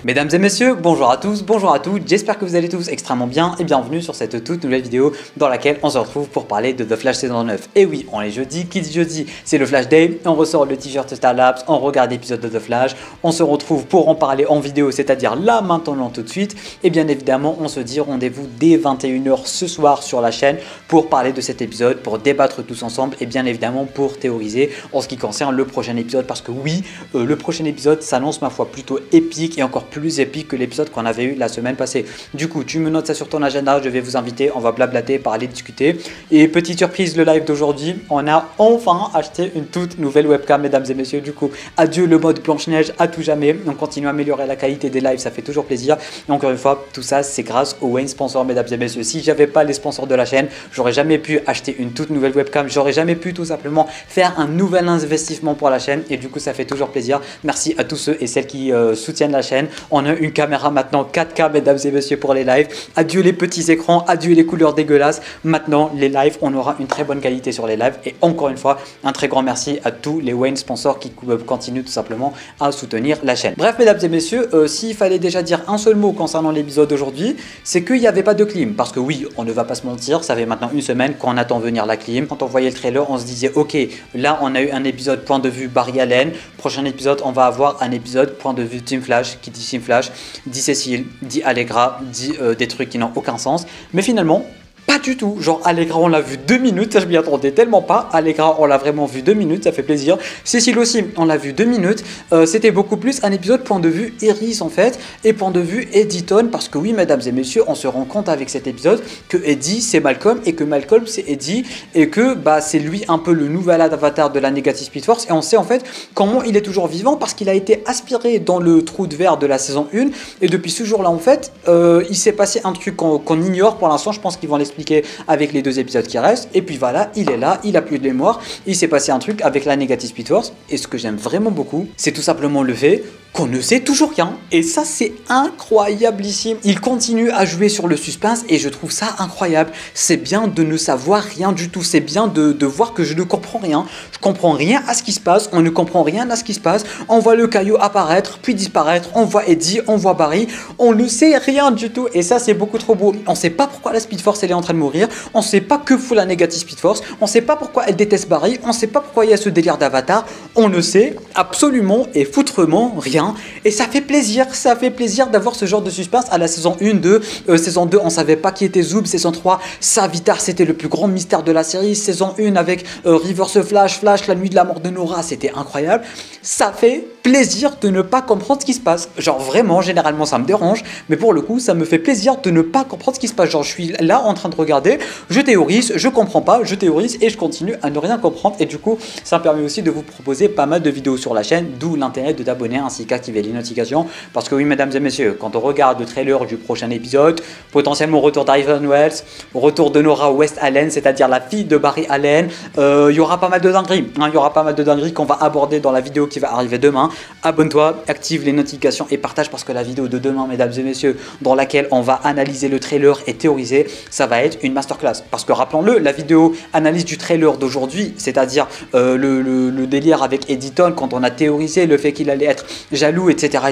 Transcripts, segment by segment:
Mesdames et messieurs, bonjour à tous, bonjour à toutes, j'espère que vous allez tous extrêmement bien et bienvenue sur cette toute nouvelle vidéo dans laquelle on se retrouve pour parler de The Flash saison 9. Et oui, on est jeudi, qui dit jeudi, c'est le Flash Day, on ressort le t-shirt Star Labs, on regarde l'épisode de The Flash, on se retrouve pour en parler en vidéo, c'est-à-dire là, maintenant, tout de suite, et bien évidemment, on se dit rendez-vous dès 21 h ce soir sur la chaîne pour parler de cet épisode, pour débattre tous ensemble et bien évidemment pour théoriser en ce qui concerne le prochain épisode, parce que oui, le prochain épisode s'annonce ma foi plutôt épique et encore plus épique que l'épisode qu'on avait eu la semaine passée. Du coup, tu me notes ça sur ton agenda, je vais vous inviter, on va blablater, parler, discuter. Et petite surprise, le live d'aujourd'hui, on a enfin acheté une toute nouvelle webcam, mesdames et messieurs. Du coup, adieu le mode Blanche-Neige à tout jamais. On continue à améliorer la qualité des lives, ça fait toujours plaisir. Et encore une fois, tout ça, c'est grâce aux Wayne sponsors, mesdames et messieurs. Si j'avais pas les sponsors de la chaîne, j'aurais jamais pu acheter une toute nouvelle webcam, j'aurais jamais pu tout simplement faire un nouvel investissement pour la chaîne. Et du coup, ça fait toujours plaisir. Merci à tous ceux et celles qui soutiennent la chaîne. On a une caméra maintenant 4K, mesdames et messieurs, pour les lives. Adieu les petits écrans, adieu les couleurs dégueulasses. Maintenant, les lives, on aura une très bonne qualité sur les lives. Et encore une fois, un très grand merci à tous les Wayne sponsors qui continuent tout simplement à soutenir la chaîne. Bref, mesdames et messieurs, s'il fallait déjà dire un seul mot concernant l'épisode d'aujourd'hui, c'est qu'il n'y avait pas de clim. Parce que oui, on ne va pas se mentir, ça fait maintenant une semaine qu'on attend venir la clim. Quand on voyait le trailer, on se disait, ok, là, on a eu un épisode point de vue Barry Allen. Prochain épisode, on va avoir un épisode point de vue Team Flash. Qui dit Team Flash dit Cécile, dit Allegra, dit des trucs qui n'ont aucun sens. Mais finalement, pas du tout. Genre Allegra, on l'a vu 2 minutes, ça je m'y attendais tellement pas. Allegra, on l'a vraiment vu 2 minutes, ça fait plaisir. Cécile aussi, on l'a vu 2 minutes. C'était beaucoup plus un épisode point de vue Iris en fait, et point de vue Editon, parce que oui, mesdames et messieurs, on se rend compte avec cet épisode que Eddie c'est Malcolm et que Malcolm c'est Eddie et que bah c'est lui un peu le nouvel avatar de la Negative Speed Force. Et on sait en fait comment il est toujours vivant parce qu'il a été aspiré dans le trou de verre de la saison 1 et depuis ce jour-là en fait, il s'est passé un truc qu'on ignore pour l'instant. Je pense qu'ils vont l'expliquer avec les 2 épisodes qui restent, et puis voilà, il est là, il a plus de mémoire, il s'est passé un truc avec la Negative Speed Force, et ce que j'aime vraiment beaucoup, c'est tout simplement le fait qu'on ne sait toujours rien, et ça c'est incroyablissime. Il continue à jouer sur le suspense et je trouve ça incroyable. C'est bien de ne savoir rien du tout, c'est bien de voir que je ne comprends rien, je comprends rien à ce qui se passe, on ne comprend rien à ce qui se passe, on voit le caillou apparaître puis disparaître, on voit Eddie, on voit Barry, on ne sait rien du tout, et ça c'est beaucoup trop beau. On sait pas pourquoi la Speed Force elle est en train de mourir, on sait pas que fout la Negative Speed Force, on sait pas pourquoi elle déteste Barry, on sait pas pourquoi il y a ce délire d'avatar, on ne sait absolument et foutrement rien. Et ça fait plaisir d'avoir ce genre de suspense. À la saison 1, 2, saison 2 on savait pas qui était Zoob, saison 3 Savitar c'était le plus grand mystère de la série, saison 1 avec Reverse Flash, la nuit de la mort de Nora, c'était incroyable. Ça fait plaisir de ne pas comprendre ce qui se passe, genre vraiment, généralement ça me dérange, mais pour le coup ça me fait plaisir de ne pas comprendre ce qui se passe. Genre je suis là en train de regarder, je théorise, je comprends pas, je théorise et je continue à ne rien comprendre, et du coup ça me permet aussi de vous proposer pas mal de vidéos sur la chaîne, d'où l'intérêt de t'abonner ainsi qu'activer les notifications, parce que oui mesdames et messieurs, quand on regarde le trailer du prochain épisode, potentiellement retour d'Ivan Wells, retour de Nora West Allen, c'est-à-dire la fille de Barry Allen, il y aura pas mal de dingueries, il y aura pas mal de dingueries qu'on va aborder dans la vidéo qui va arriver demain. Abonne-toi, active les notifications et partage, parce que la vidéo de demain mesdames et messieurs, dans laquelle on va analyser le trailer et théoriser, ça va être une masterclass, parce que rappelons-le, la vidéo analyse du trailer d'aujourd'hui, c'est-à-dire le délire avec Editon, quand on a théorisé le fait qu'il allait être jaloux, etc.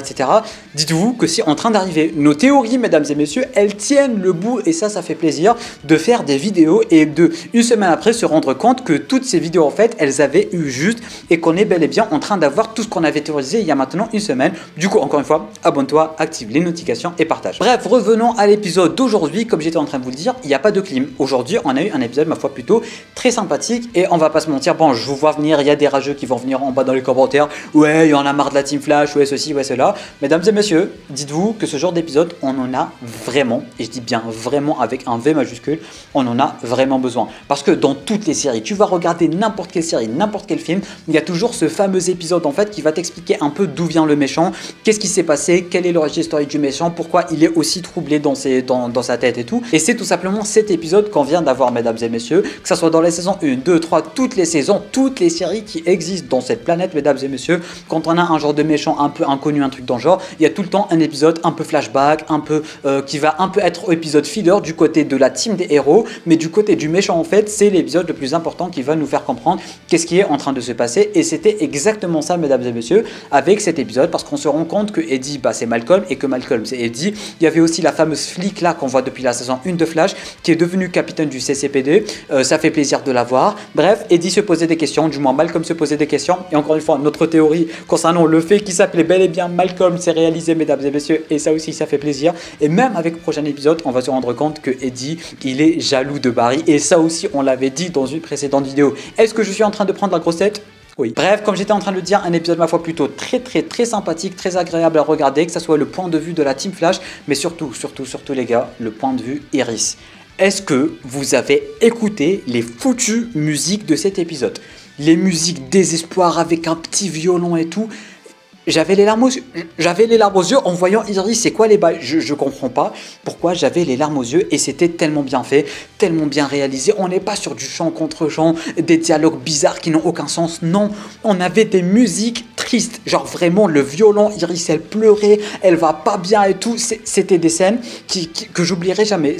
Dites-vous que c'est en train d'arriver. Nos théories, mesdames et messieurs, elles tiennent le bout, et ça fait plaisir de faire des vidéos et de, une semaine après, se rendre compte que toutes ces vidéos, en fait, elles avaient eu juste, et qu'on est bel et bien en train d'avoir tout ce qu'on avait théorisé il y a maintenant une semaine. Du coup, encore une fois, abonne-toi, active les notifications et partage. Bref, revenons à l'épisode d'aujourd'hui. Comme j'étais en train de vous le dire, il n'y a pas de clim. Aujourd'hui, on a eu un épisode, ma foi, plutôt très sympathique, et on va pas se mentir, bon, je vous vois venir, il y a des rageux qui vont venir en bas dans les commentaires, ouais, il y en a marre de la Team Flash, ouais, ceci, ouais, cela. Mesdames et messieurs, dites-vous que ce genre d'épisode, on en a vraiment, et je dis bien vraiment avec un V majuscule, on en a vraiment besoin. Parce que dans toutes les séries, tu vas regarder n'importe quelle série, n'importe quel film, il y a toujours ce fameux épisode en fait qui va t'expliquer un peu d'où vient le méchant, qu'est-ce qui s'est passé, quelle est l'origine historique du méchant, pourquoi il est aussi troublé dans sa tête et tout. Et c'est tout simplement cet épisode qu'on vient d'avoir, mesdames et messieurs, que ce soit dans les saisons 1, 2, 3, toutes les saisons, toutes les séries qui existent dans cette planète, mesdames et messieurs. Quand on a un genre de méchant méchant un peu inconnu, un truc dans le genre, il y a tout le temps un épisode un peu flashback, un peu qui va un peu être épisode filler du côté de la team des héros, mais du côté du méchant en fait, c'est l'épisode le plus important qui va nous faire comprendre qu'est-ce qui est en train de se passer. Et c'était exactement ça, mesdames et messieurs, avec cet épisode, parce qu'on se rend compte que Eddie, c'est Malcolm, et que Malcolm c'est Eddie. Il y avait aussi la fameuse flic là qu'on voit depuis la saison 1 de Flash, qui est devenue capitaine du CCPD. Ça fait plaisir de la voir. Bref, Eddie se posait des questions, du moins Malcolm se posait des questions, et encore une fois, notre théorie concernant le fait qu'il s'appelait bel et bien Malcolm s'est réalisé, mesdames et messieurs, et ça aussi ça fait plaisir. Et même avec le prochain épisode, on va se rendre compte que Eddie, il est jaloux de Barry, et ça aussi on l'avait dit dans une précédente vidéo. Est-ce que je suis en train de prendre la grosse tête? Oui. Bref, comme j'étais en train de le dire, un épisode ma foi plutôt très sympathique, très agréable à regarder, que ce soit le point de vue de la Team Flash, mais surtout les gars, le point de vue Iris. Est-ce que vous avez écouté les foutues musiques de cet épisode? Les musiques désespoir avec un petit violon et tout. J'avais les larmes aux yeux en voyant Iris, c'est quoi les bails? Je comprends pas pourquoi j'avais les larmes aux yeux, et c'était tellement bien fait, tellement bien réalisé. On n'est pas sur du chant contre chant, des dialogues bizarres qui n'ont aucun sens, non. On avait des musiques tristes, genre vraiment le violon, Iris elle pleurait, elle va pas bien et tout. C'était des scènes que j'oublierai jamais,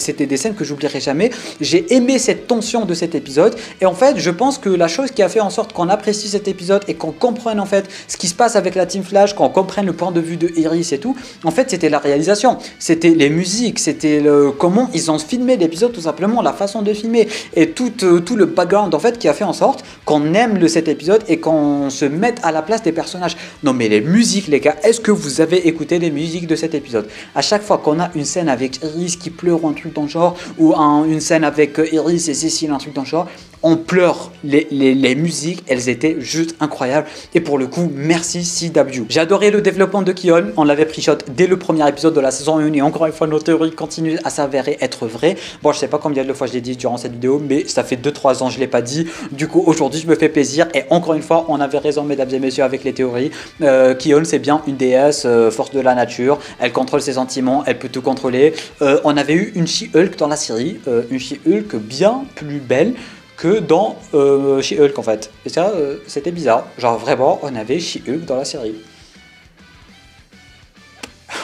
J'ai aimé cette tension de cet épisode, et en fait je pense que la chose qui a fait en sorte qu'on apprécie cet épisode et qu'on comprenne en fait ce qui se passe avec la Team Flash, qu'on comprenne le point de vue de Iris et tout, en fait c'était la réalisation, c'était les musiques, c'était comment ils ont filmé l'épisode, tout simplement la façon de filmer, et tout le background en fait qui a fait en sorte qu'on aime cet épisode et qu'on se mette à la place des personnages. Non mais les musiques les gars, est-ce que vous avez écouté les musiques de cet épisode? À chaque fois qu'on a une scène avec Iris qui pleure ou un truc dans le genre, ou une scène avec Iris et Cécile, un truc dans le genre, on pleure. Les musiques, elles étaient juste incroyables, et pour le coup merci CW. J'ai adoré le développement de Keon, on l'avait pris shot dès le premier épisode de la saison 1, et encore une fois nos théories continuent à s'avérer être vraies. Bon, je sais pas combien de fois je l'ai dit durant cette vidéo, mais ça fait 2-3 ans je l'ai pas dit, du coup aujourd'hui je me fais plaisir, et encore une fois on avait raison mesdames et messieurs avec les théories. Keon c'est bien une déesse, force de la nature, elle contrôle ses sentiments, elle peut tout contrôler. On avait eu une She-Hulk dans la série, une She-Hulk bien plus belle que dans She-Hulk en fait. Et ça, c'était bizarre. Genre vraiment, on avait She-Hulk dans la série.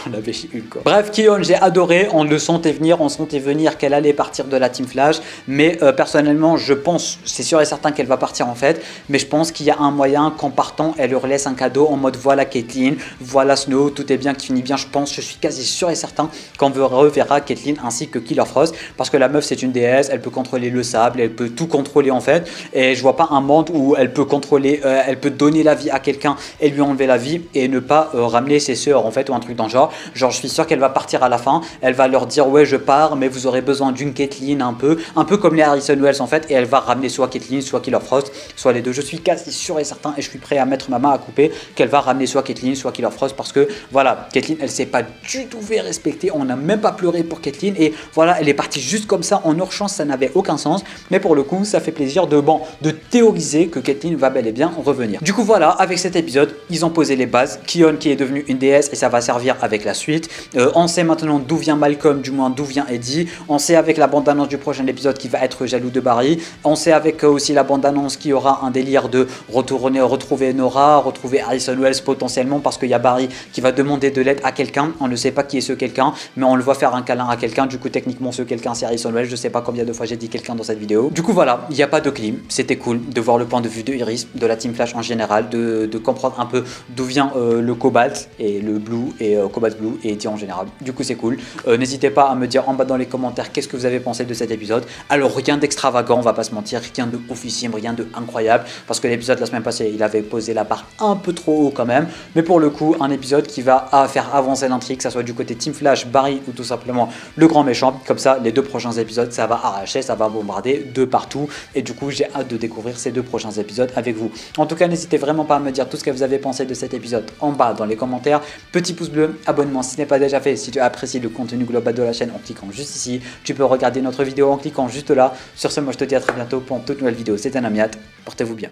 On avait She-Hulk quoi. Bref, Keon, j'ai adoré, on le sentait venir qu'elle allait partir de la Team Flash, mais personnellement je pense, c'est sûr et certain qu'elle va partir en fait, mais je pense qu'il y a un moyen qu'en partant elle leur laisse un cadeau en mode voilà Caitlyn, voilà Snow, tout est bien qui finit bien. Je suis quasi sûr et certain qu'on reverra Caitlyn ainsi que Killer Frost, parce que la meuf c'est une déesse, elle peut contrôler le sable, elle peut tout contrôler en fait, et je vois pas un monde où elle peut contrôler, elle peut donner la vie à quelqu'un et lui enlever la vie et ne pas ramener ses sœurs en fait, ou un truc dans le genre. Genre je suis sûr qu'elle va partir à la fin, elle va leur dire ouais je pars mais vous aurez besoin d'une Caitlyn, un peu comme les Harrison Wells en fait, et elle va ramener soit Caitlyn soit Killer Frost, soit les deux. Je suis quasi sûr et certain, et je suis prêt à mettre ma main à couper qu'elle va ramener soit Caitlyn soit Killer Frost, parce que voilà, Caitlyn elle s'est pas du tout fait respecter, on n'a même pas pleuré pour Caitlyn, et voilà elle est partie juste comme ça en urgence, ça n'avait aucun sens, mais pour le coup ça fait plaisir de théoriser que Caitlyn va bel et bien revenir. Du coup voilà, avec cet épisode ils ont posé les bases, Keon qui est devenu une déesse et ça va servir avec la suite. On sait maintenant d'où vient Malcolm, du moins d'où vient Eddie. On sait avec la bande-annonce du prochain épisode qui va être jaloux de Barry. On sait avec aussi la bande-annonce qu'il y aura un délire de retrouver Nora, retrouver Harrison Wells potentiellement, parce qu'il y a Barry qui va demander de l'aide à quelqu'un. On ne sait pas qui est ce quelqu'un, mais on le voit faire un câlin à quelqu'un. Du coup techniquement ce quelqu'un c'est Harrison Wells. Je sais pas combien de fois j'ai dit quelqu'un dans cette vidéo. Du coup voilà, il n'y a pas de clim. C'était cool de voir le point de vue de Iris, de la Team Flash en général, de comprendre un peu d'où vient le Cobalt et le Blue et Cobalt Blue et Eddie en général. Du coup c'est cool. N'hésitez pas à me dire en bas dans les commentaires qu'est-ce que vous avez pensé de cet épisode. Alors rien d'extravagant, on va pas se mentir, rien de oufissime, rien de incroyable, parce que l'épisode la semaine passée il avait posé la barre un peu trop haut quand même, mais pour le coup un épisode qui va faire avancer l'intrigue, que ça soit du côté Team Flash, Barry ou tout simplement le grand méchant. Comme ça les deux prochains épisodes ça va arracher, ça va bombarder de partout, et du coup j'ai hâte de découvrir ces deux prochains épisodes avec vous. En tout cas n'hésitez vraiment pas à me dire tout ce que vous avez pensé de cet épisode en bas dans les commentaires. Petit pouce bleu, abonnement si ce n'est pas déjà fait, si tu apprécies le contenu global de la chaîne en cliquant juste ici. Tu peux regarder notre vidéo en cliquant juste là. Sur ce, moi je te dis à très bientôt pour une toute nouvelle vidéo. C'était un Amiat, portez-vous bien.